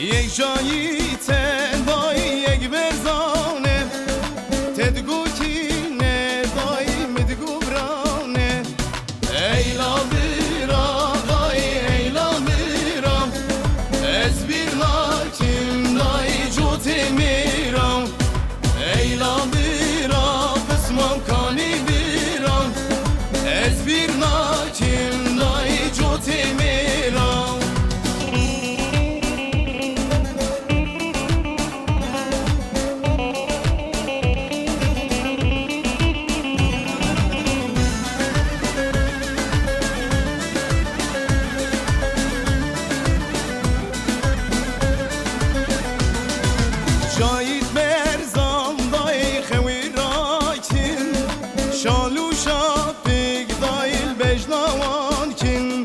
یک جایی تدای یک برزانه تدگو کینه دای مدگو برانه ایلا بیرا دای ایلا بیرا از bir lakin dای جوتی میرم ایلا بیرا قسمم کانی بیرم از bir lakin dای جوتی میرم شاید برزم دای خوی راکین شالو شاپیگ دایل بجنوان کن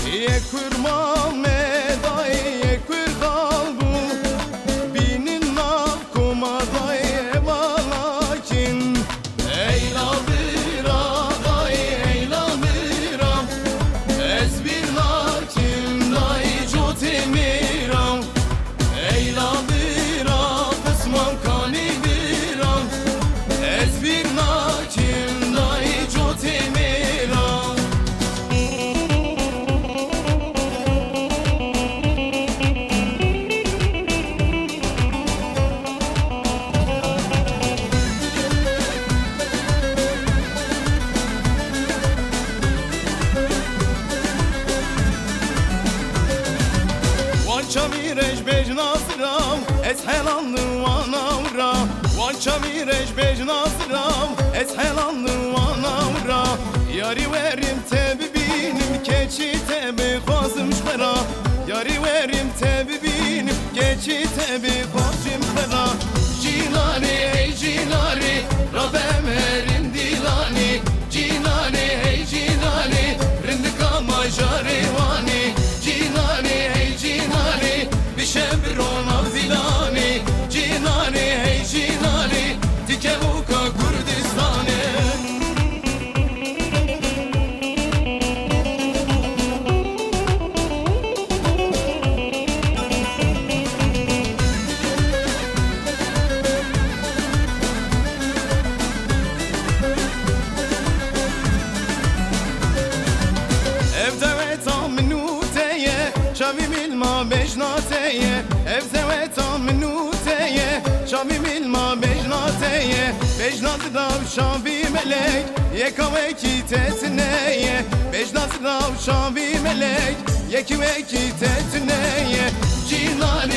یک kurmam dای یک kur kalbu binin nav kuma dای evalakin eyla bira dای eyla bira ez bir lakin dای joti miram eyla bira qismam kani biram ez bir lakin dای joti miram Çamireş bejnazram es helanlı vanavra Wan çamireş bejnazram es helanlı vanavra Yari verim tebi binim keçi tebi khazım şbera Yari verim tebi binim keçi tebi khazım şbera Cinani ey cinani Rabbem erin dilani Cinani ey cinani Rindika majarevani Cinani ey cinani Bişebrona zilani Cinani hey cinani Dikevuka Kurdistani Evde ve tam minuteye Şavim ilma bejnateye Evde ve tam minuteye Şavim ilma bejnateye Bejnat rav şavi melek Yeka ve ki tetneye Bejnat rav şavi melek Yeki ve ki tetneye Cinani